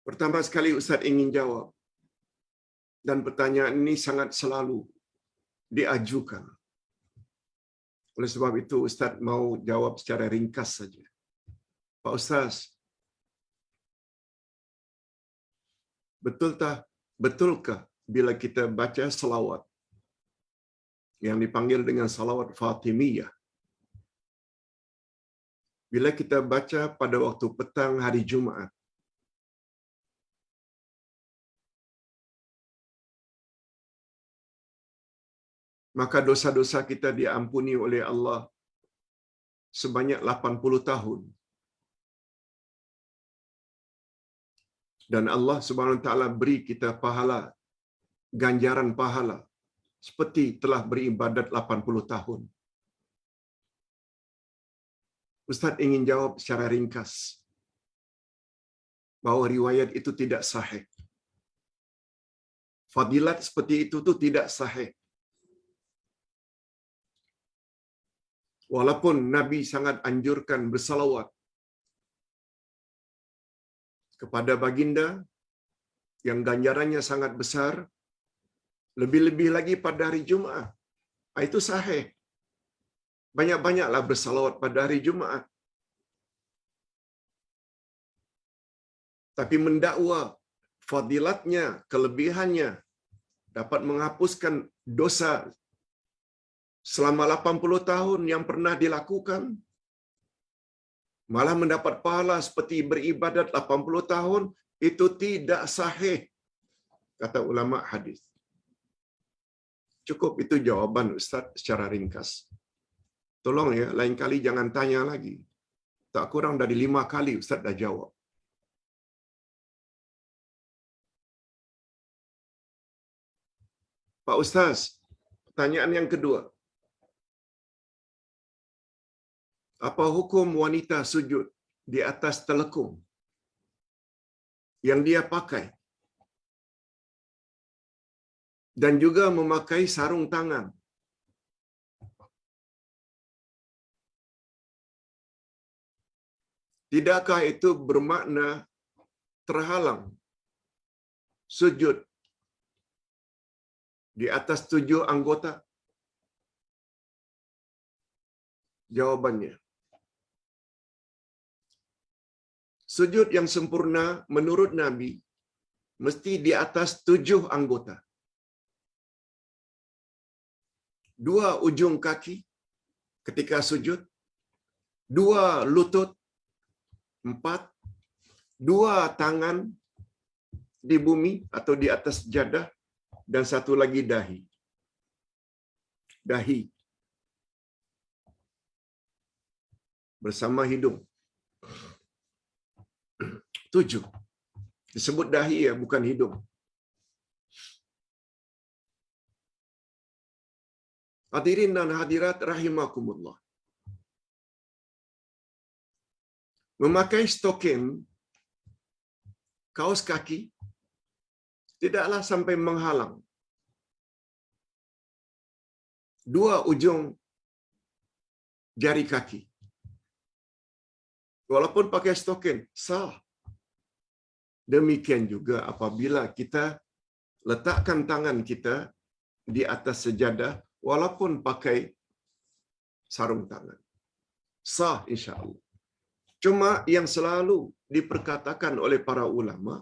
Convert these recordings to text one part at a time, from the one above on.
Pertama sekali Ustaz ingin jawab, dan pertanyaan ini sangat selalu diajukan. Oleh sebab itu Ustaz mau jawab secara ringkas saja. Pak Ustaz, betulkah bila kita baca salawat yang dipanggil dengan salawat Fatimiyah, bila kita baca pada waktu petang hari Jumaat, maka dosa-dosa kita diampuni oleh Allah sebanyak 80 tahun. Dan Allah Subhanahu Wa Taala beri kita pahala, ganjaran pahala seperti telah beribadat 80 tahun. Ustaz ingin jawab secara ringkas bahawa riwayat itu tidak sahih. Fadilat seperti itu tidak sahih. Walaupun Nabi sangat anjurkan bersalawat kepada baginda yang ganjarannya sangat besar, lebih-lebih lagi pada hari Jumaat. Itu sahih. Banyak-banyaklah bersalawat pada hari Jumaat. Tapi mendakwa fadilatnya, kelebihannya dapat menghapuskan dosa selama 80 tahun yang pernah dilakukan, malah mendapat pahala seperti beribadat 80 tahun, itu tidak sahih, kata ulama hadis. Cukup itu jawaban Ustaz secara ringkas. Tolong ya, lain kali jangan tanya lagi. Tak kurang dari 5 kali Ustaz dah jawab. Pak Ustaz, pertanyaan yang kedua. Apa hukum wanita sujud di atas telekung yang dia pakai dan juga memakai sarung tangan? Tidakkah itu bermakna terhalang sujud di atas 7 anggota? Jawabannya, sujud yang sempurna menurut Nabi mesti di atas 7 anggota. 2 ujung kaki ketika sujud, 2 lutut, 4, 2 tangan di bumi atau di atas jadah, dan 1 lagi dahi. Dahi bersama hidung. 7. Disebut dahi ya, bukan hidung. Hadirin dan hadirat rahimakumullah. Memakai stokin, kaos kaki, tidaklah sampai menghalang 2 ujung jari kaki. Walaupun pakai stokin, sah. Demikian juga apabila kita letakkan tangan kita di atas sejadah, walaupun pakai sarung tangan, sah insya-Allah. Cuma yang selalu diperkatakan oleh para ulama,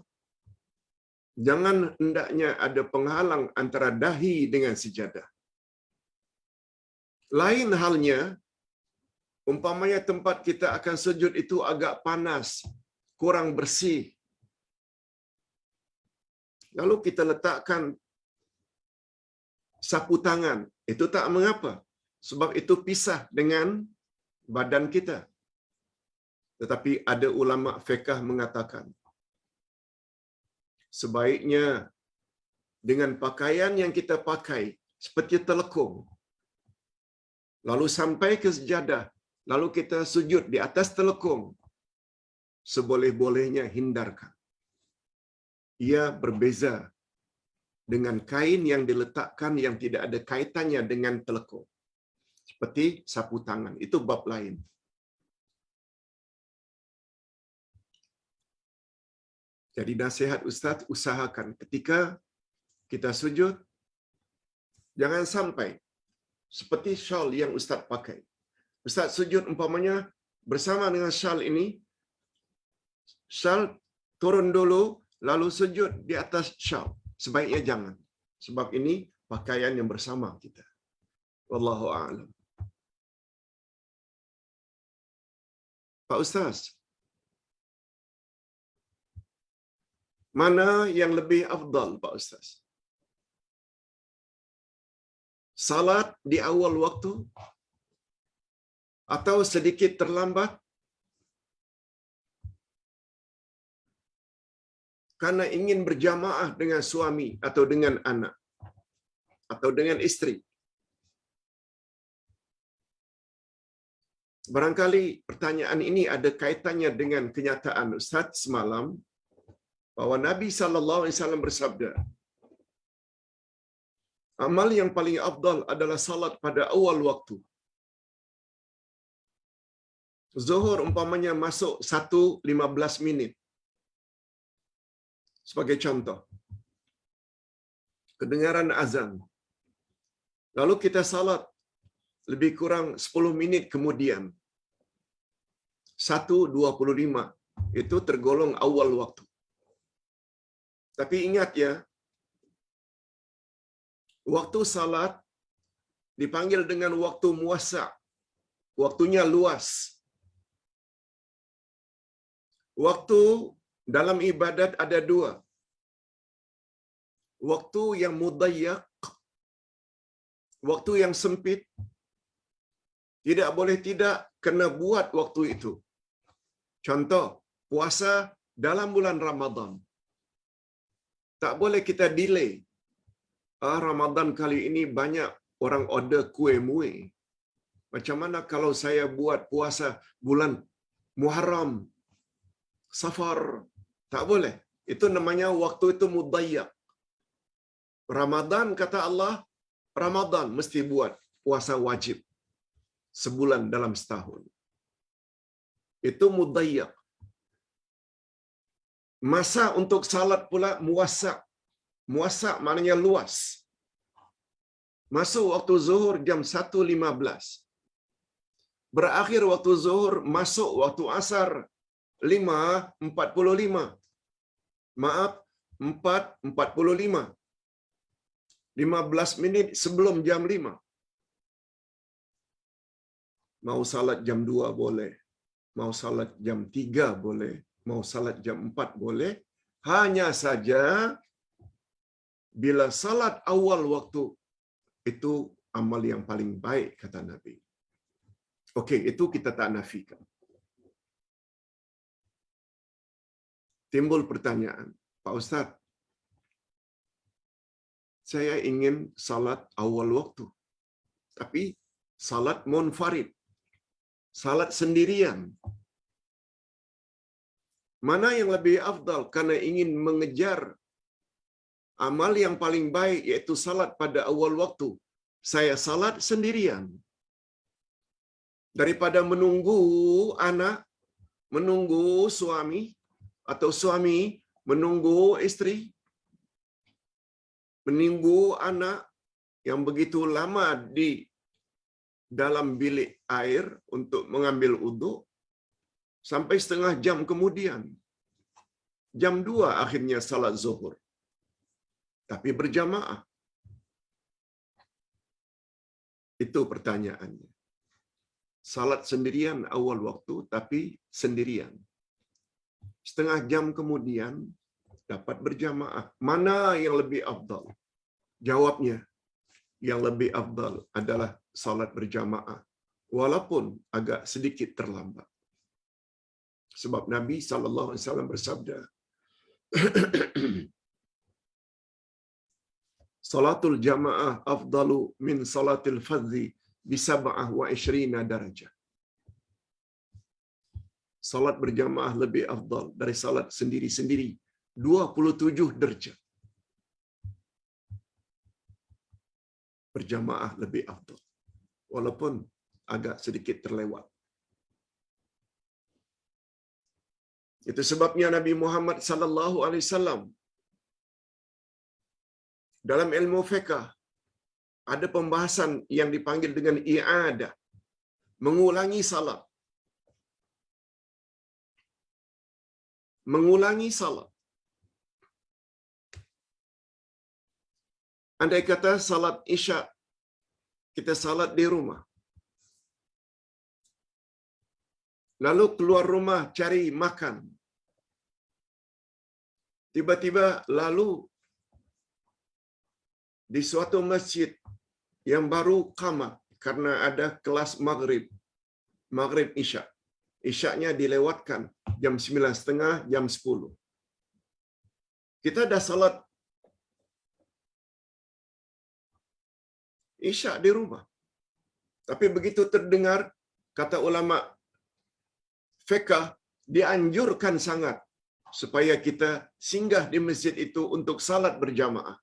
jangan hendaknya ada penghalang antara dahi dengan sejadah. Lain halnya, umpamanya tempat kita akan sujud itu agak panas, kurang bersih, lalu kita letakkan sapu tangan, itu tak mengapa, sebab itu pisah dengan badan kita. Tetapi ada ulama fiqh mengatakan, sebaiknya dengan pakaian yang kita pakai seperti telekung, lalu sampai ke sejadah, lalu kita sujud di atas telekung, seboleh-bolehnya hindarkan. Ia berbeza dengan kain yang diletakkan yang tidak ada kaitannya dengan telekung, seperti sapu tangan, itu bab lain. Jadi nasihat Ustaz, usahakan ketika kita sujud, jangan sampai seperti syal yang Ustaz pakai. Ustaz sujud umpamanya bersama dengan syal ini, syal turun dulu, lalu sujud di atas syal. Sebaiknya jangan. Sebab ini pakaian yang bersama kita. Wallahu a'lam. Pak Ustaz, mana yang lebih afdal, Pak Ustaz? Salat di awal waktu atau sedikit terlambat karena ingin berjamaah dengan suami atau dengan anak atau dengan istri? Barangkali pertanyaan ini ada kaitannya dengan kenyataan Ustaz semalam bahwa Nabi SAW bersabda, amal yang paling afdal adalah salat pada awal waktu. Zuhur umpamanya masuk 1:15 minit. Sebagai contoh, kedengaran azan. Lalu kita salat lebih kurang 10 minit kemudian. 1:25 itu tergolong awal waktu. Tapi ingat ya, waktu salat dipanggil dengan waktu muwassa'. Waktunya luas. Waktu dalam ibadat ada dua. Waktu yang mudayyak, waktu yang sempit. Tidak boleh tidak kena buat waktu itu. Contoh, puasa dalam bulan Ramadan. Tak boleh kita delay. Ramadan kali ini banyak orang order kuih muih. Macam mana kalau saya buat puasa bulan Muharram, Safar? Tak boleh. Itu namanya waktu itu mudayyak. Ramadan, kata Allah, Ramadan mesti buat puasa wajib. Sebulan dalam setahun. Itu mudayyak. Masa untuk salat pula muwassa'. Muwassa' maknanya luas. Masuk waktu zuhur jam 1:15. Berakhir waktu zuhur, masuk waktu asar 5:45. Maaf, 4:45. 15 minit sebelum jam 5. Mau salat jam 2 boleh. Mau salat jam 3 boleh. Mau salat jam 4 boleh. Hanya saja bila salat awal waktu itu amal yang paling baik, kata Nabi. Okey, itu kita tak nafikan. Timbul pertanyaan, Pak Ustaz, saya ingin salat awal waktu. Tapi salat munfarid. Salat sendirian. Mana yang lebih afdal karena ingin mengejar amal yang paling baik iaitu salat pada awal waktu? Saya salat sendirian. Daripada menunggu anak, menunggu suami, atau suami menunggu isteri, menunggu anak yang begitu lama di dalam bilik air untuk mengambil uduk, sampai setengah jam kemudian. Jam 2 akhirnya salat zuhur. Tapi berjamaah. Itu pertanyaannya. Salat sendirian awal waktu, tapi sendirian. Setengah jam kemudian dapat berjamaah. Mana yang lebih afdal? Jawabnya, yang lebih afdal adalah salat berjamaah. Walaupun agak sedikit terlambat. Sebab Nabi SAW bersabda, salatul jamaah afdalu min salatil fadhi bisab'ah wa ishrina darajah. Salat berjamaah lebih afdal dari salat sendiri-sendiri 27 derajat. Berjamaah lebih afdal. Walaupun agak sedikit terlewat. Itu sebabnya Nabi Muhammad sallallahu alaihi wasallam dalam ilmu fiqh ada pembahasan yang dipanggil dengan i'adah, mengulangi salat. Mengulangi salat. Andai kata salat Isya kita salat di rumah, lalu keluar rumah cari makan, tiba-tiba lalu di suatu masjid yang baru qamat karena ada kelas maghrib Isya. Isyaknya dilewatkan jam 9.30, jam 10. Kita dah salat Isyak di rumah. Tapi begitu terdengar, kata ulama fiqh, dianjurkan sangat supaya kita singgah di masjid itu untuk salat berjamaah.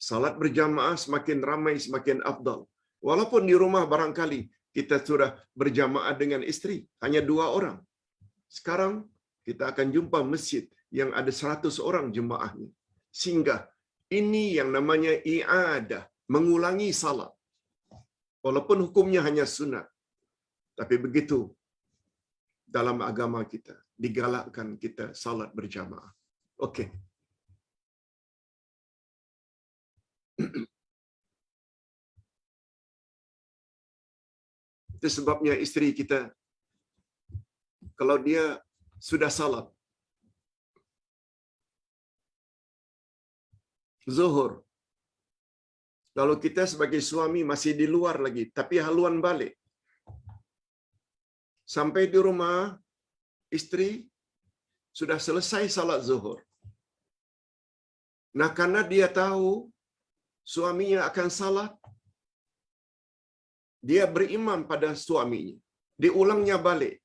Salat berjamaah semakin ramai, semakin afdal. Walaupun di rumah barangkali kita sudah berjamaah dengan isteri, hanya 2 orang. Sekarang kita akan jumpa masjid yang ada 100 orang jemaahnya. Singgah. Ini yang namanya i'adah, mengulangi salat. Walaupun hukumnya hanya sunat. Tapi begitu dalam agama kita, digalakkan kita salat berjamaah. Okey. Itu sebabnya isteri kita, kalau dia sudah salat Zuhur, lalu kita sebagai suami masih di luar lagi, tapi haluan balik. Sampai di rumah, isteri sudah selesai salat Zuhur. Nah, karena dia tahu suaminya akan salat, dia berimam pada suaminya. Diulangnya balik.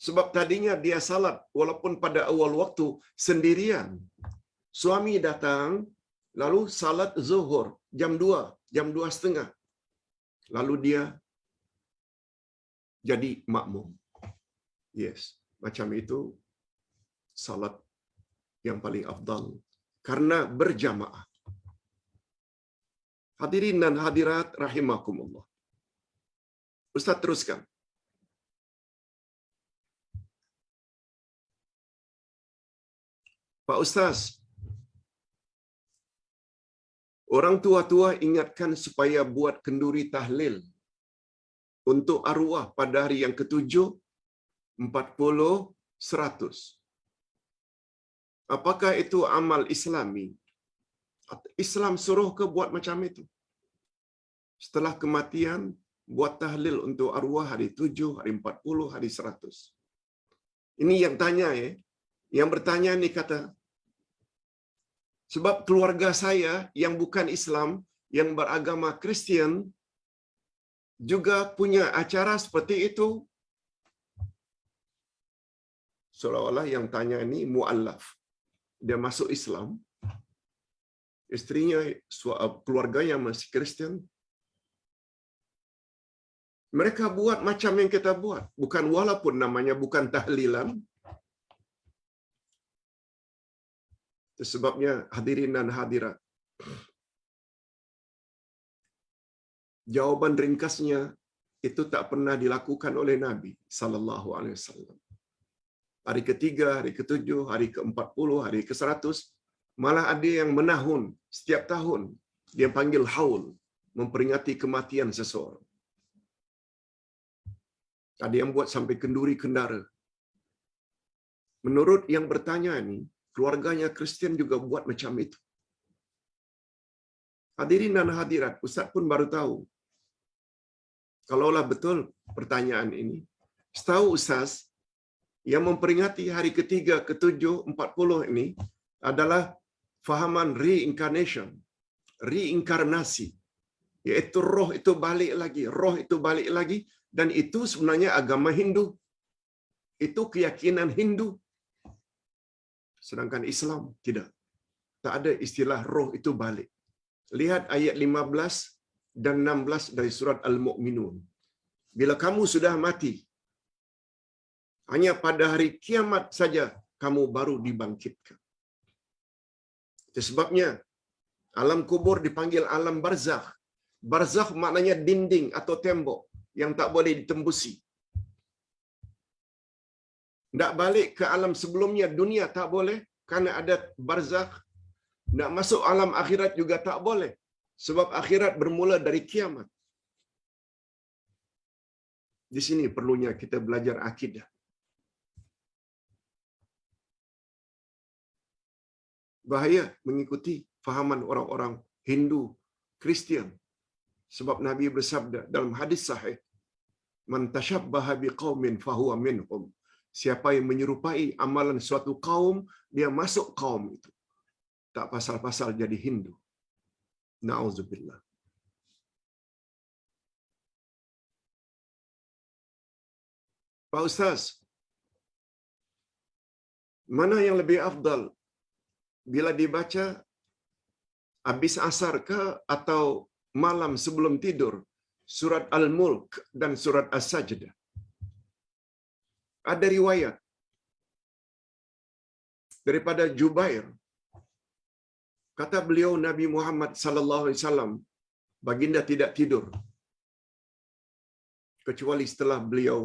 Sebab tadinya dia salat walaupun pada awal waktu sendirian. Suami datang, lalu salat Zuhur jam 2, jam 2.30. Lalu dia jadi makmum. Yes, macam itu salat yang paling afdal karena berjamaah. Hadirin dan hadirat rahimakumullah. Ustaz teruskan. Pak Ustaz, orang tua-tua ingatkan supaya buat kenduri tahlil untuk arwah pada hari yang ke-7, 40, 100. Apakah itu amal Islami? Islam suruh ke buat macam itu? Setelah kematian, buat tahlil untuk arwah hari 7, hari 40, hari 100. Ini yang tanya ya. Yang bertanya ni kata, sebab keluarga saya yang bukan Islam, yang beragama Kristian, juga punya acara seperti itu. Seolah-olah yang tanya ini mu'allaf. Dia masuk Islam. Istrinya, keluarga yang masih Kristian. Mereka buat macam yang kita buat. Bukan walaupun namanya bukan tahlilan. Itu sebabnya hadirin dan hadirat. Jawaban ringkasnya itu tak pernah dilakukan oleh Nabi sallallahu alaihi wasallam. Hari ke-3, hari ke-7, hari ke-40, hari ke-100, malah ada yang menahun setiap tahun. Dia panggil haul, memperingati kematian seseorang. Ada yang buat sampai kenduri kendara. Menurut yang bertanya ini, keluarganya Kristian juga buat macam itu. Hadirin dan hadirat, Ustaz pun baru tahu. Kalaulah betul pertanyaan ini, setahu Ustaz, yang memperingati hari ke-3, ke-7, 40 ini adalah fahaman reincarnation, reinkarnasi. Iaitu roh itu balik lagi, roh itu balik lagi, dan itu sebenarnya agama Hindu. Itu keyakinan Hindu. Sedangkan Islam tidak. Tak ada istilah roh itu balik. Lihat ayat 15 dan 16 dari surat Al-Mu'minun. Bila kamu sudah mati, Hanya pada hari kiamat saja kamu baru dibangkitkan. Itu sebabnya alam kubur dipanggil alam barzakh. Barzakh maknanya dinding atau tembok yang tak boleh ditembusi. Nak balik ke alam sebelumnya dunia tak boleh kerana ada barzakh. Nak masuk alam akhirat juga tak boleh sebab akhirat bermula dari kiamat. Di sini perlunya kita belajar akidah. Bahaya mengikuti fahaman orang-orang Hindu, Kristian. Sebab Nabi bersabda dalam hadis sahih, "Man tashabbaha biqaumin fahuwa minhum." Siapa yang menyerupai amalan suatu kaum, dia masuk kaum itu. Tak pasal-pasal jadi Hindu. Na'udzubillah. Pak Ustaz, mana yang lebih afdal bila dibaca habis asar ke atau malam sebelum tidur? Surat Al-Mulk dan surat As-Sajdah. Ada riwayat daripada Jubair. Kata beliau, Nabi Muhammad sallallahu alaihi wasallam, baginda tidak tidur kecuali setelah beliau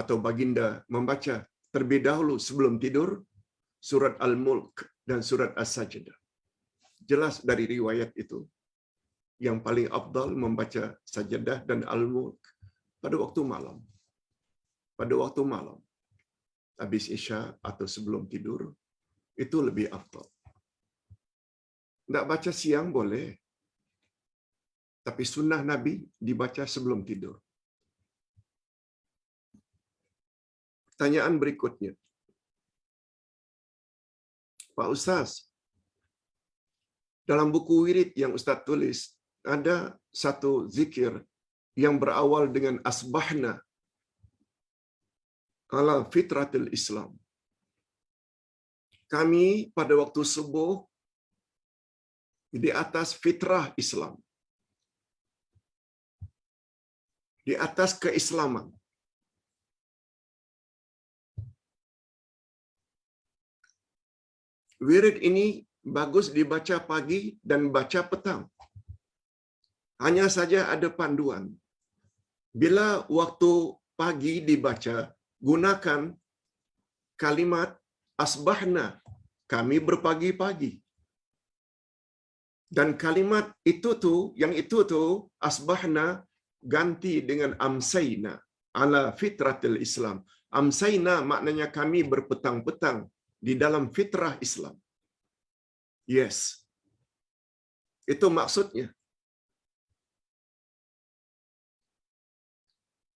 atau baginda membaca terlebih dahulu sebelum tidur surat Al-Mulk dan surat As-Sajdah. Jelas dari riwayat itu yang paling afdal membaca Sajdah dan Al-Mulk pada waktu malam. Pada waktu malam, habis Isya atau sebelum tidur, itu lebih afdal. Nak baca siang boleh, tapi sunnah Nabi dibaca sebelum tidur. Pertanyaan berikutnya. Pak Ustaz, dalam buku wirid yang Ustaz tulis, ada satu zikir yang berawal dengan asbahna ala fitratil Islam. Kami pada waktu subuh di atas fitrah Islam. Di atas keislaman. Wirid ini bagus dibaca pagi dan baca petang. Hanya saja ada panduan. Bila waktu pagi dibaca, gunakan kalimat asbahna, kami berpagi-pagi. Dan kalimat yang itu tu asbahna ganti dengan amsayna ala fitratil Islam. Amsayna maknanya kami berpetang-petang di dalam fitrah Islam. Yes. Itu maksudnya.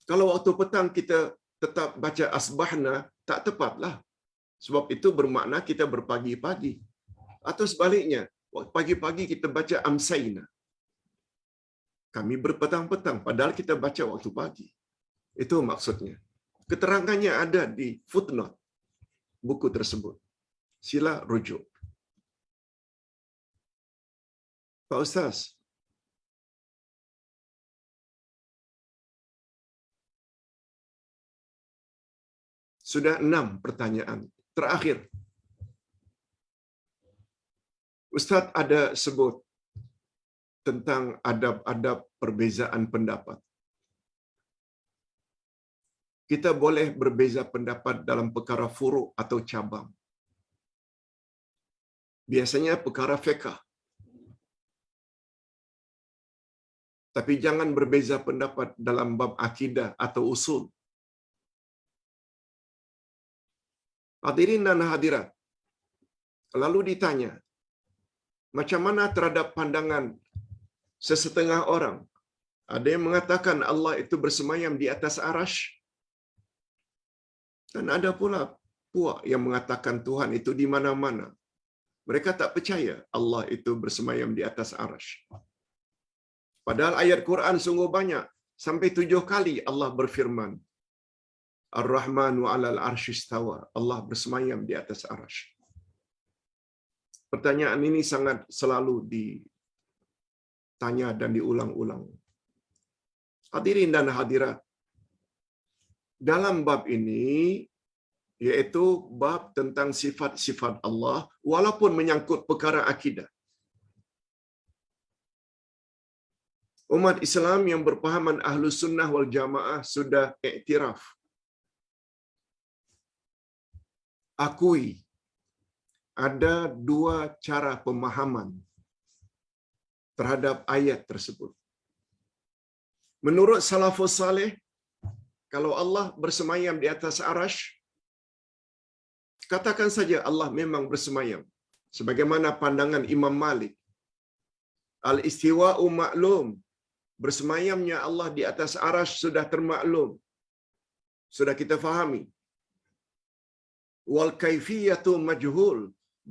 Kalau waktu petang kita tetap baca asbahna, tak tepatlah. Sebab itu bermakna kita berpagi-pagi. Atau sebaliknya, pagi-pagi kita baca amsayna. Kami berpetang-petang, padahal kita baca waktu pagi. Itu maksudnya. Keterangannya ada di footnote buku tersebut. Sila rujuk. Pak Ustaz, sudah 6 pertanyaan. Terakhir. Ustaz ada sebut tentang adab-adab perbezaan pendapat. Kita boleh berbeza pendapat dalam perkara furu' atau cabang. Biasanya perkara fiqh. Tapi jangan berbeza pendapat dalam bab akidah atau usul. Hadirin dan hadirat, lalu ditanya, macam mana terhadap pandangan sesetengah orang? Ada yang mengatakan Allah itu bersemayam di atas arasy. Dan ada pula puak yang mengatakan Tuhan itu di mana-mana. Mereka tak percaya Allah itu bersemayam di atas arasy. Padahal ayat Quran sungguh banyak. Sampai 7 kali Allah berfirman, Ar-Rahmanu 'alal 'arsy istawa. Allah bersemayam di atas arasy. Pertanyaan ini sangat selalu ditanya dan diulang-ulang. Hadirin dan hadirat, dalam bab ini, yaitu bab tentang sifat-sifat Allah, walaupun menyangkut perkara akidah. Umat Islam yang berpahaman Ahlus Sunnah wal Jamaah sudah iktiraf, akui ada dua cara pemahaman terhadap ayat tersebut. Menurut salafus saleh, kalau Allah bersemayam di atas arasy, katakan saja Allah memang bersemayam. Sebagaimana pandangan Imam Malik. Al-istiwa'u maklum. Bersemayamnya Allah di atas arasy sudah termaklum. Sudah kita fahami. Wal kaifiyatu majhul.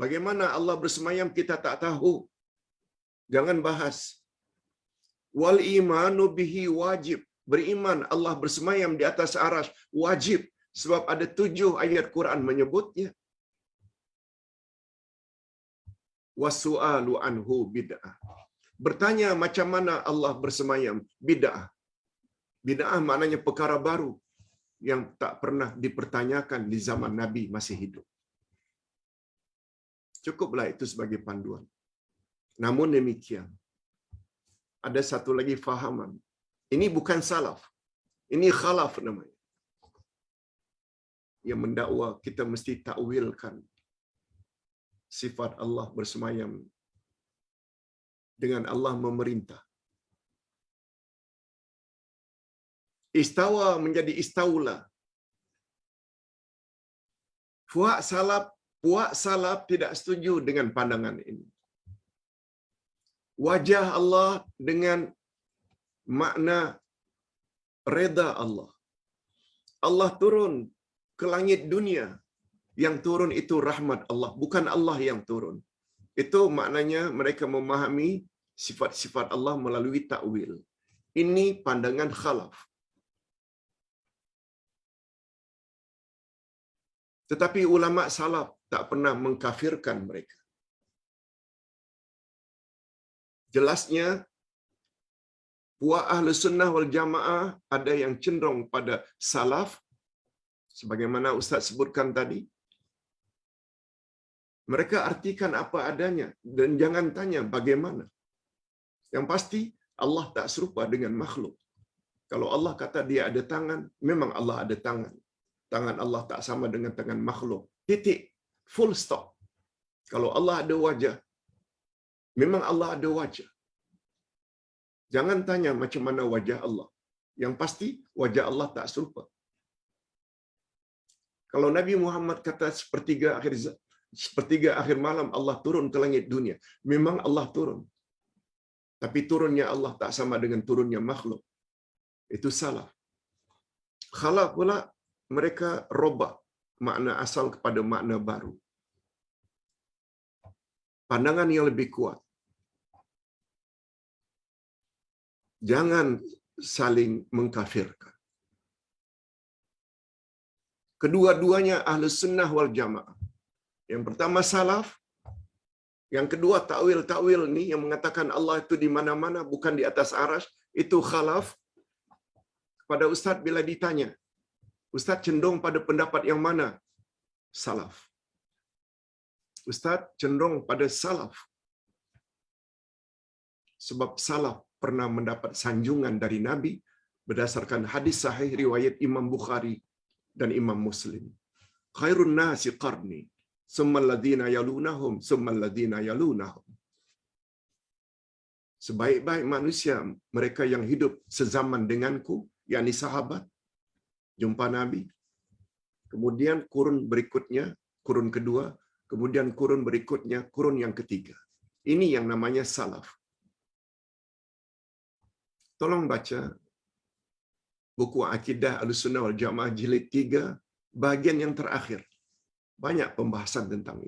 Bagaimana Allah bersemayam kita tak tahu. Jangan bahas. Wal imanu bihi wajib. Beriman Allah bersemayam di atas arasy wajib. Sebab ada 7 ayat Quran menyebutnya. Wasu'alu anhu bid'ah. Bertanya macam mana Allah bersemayam, bid'ah. Bid'ah maknanya perkara baru yang tak pernah dipertanyakan di zaman Nabi masih hidup. Cukuplah itu sebagai panduan. Namun demikian, ada satu lagi fahaman. Ini bukan salaf. Ini khalaf namanya. Yang mendakwa kita mesti takwilkan sifat Allah bersemayam dengan Allah memerintah. Istawa menjadi istaula. Puak salaf tidak setuju dengan pandangan ini. Wajah Allah dengan makna reda Allah. Allah turun ke langit dunia. Yang turun itu rahmat Allah, bukan Allah yang turun. Itu maknanya mereka memahami sifat-sifat Allah melalui takwil. Ini pandangan khalaf. Tetapi ulama salaf tak pernah mengkafirkan mereka. Jelasnya, puak Ahlus Sunnah wal Jamaah ada yang cenderung pada salaf, sebagaimana Ustaz sebutkan tadi. Mereka artikan apa adanya dan jangan tanya bagaimana. Yang pasti Allah tak serupa dengan makhluk. Kalau Allah kata dia ada tangan, memang Allah ada tangan. Tangan Allah tak sama dengan tangan makhluk. Titik. Full stop. Kalau Allah ada wajah, memang Allah ada wajah. Jangan tanya macam mana wajah Allah. Yang pasti wajah Allah tak serupa. Kalau Nabi Muhammad kata sepertiga akhir malam Allah turun ke langit dunia, memang Allah turun. Tapi turunnya Allah tak sama dengan turunnya makhluk. Itu salah. Khalaf pula mereka robah makna asal kepada makna baru. Pandangan yang lebih kuat. Jangan saling mengkafirkan. Kedua-duanya Ahlus Sunnah wal Jamaah. Yang pertama salaf, yang kedua takwil ni yang mengatakan Allah itu di mana-mana bukan di atas arasy, itu khalaf. Kepada ustaz bila ditanya, ustaz cenderung pada pendapat yang mana? Salaf. Ustaz cenderung pada salaf. Sebab salaf pernah mendapat sanjungan dari Nabi berdasarkan hadis sahih riwayat Imam Bukhari dan Imam Muslim. Khairun nasi qarni, summa alladhina yalunahum, summa alladhina yalunahum. Sebaik-baik manusia mereka yang hidup sezaman denganku, yakni sahabat, jumpa Nabi. Kemudian kurun berikutnya, kurun kedua, kemudian kurun berikutnya, kurun yang ketiga. Ini yang namanya salaf. Tolong baca buku Akidah Ahlussunnah wal Jamaah jilid 3, bahagian yang terakhir. Banyak pembahasan tentang ini.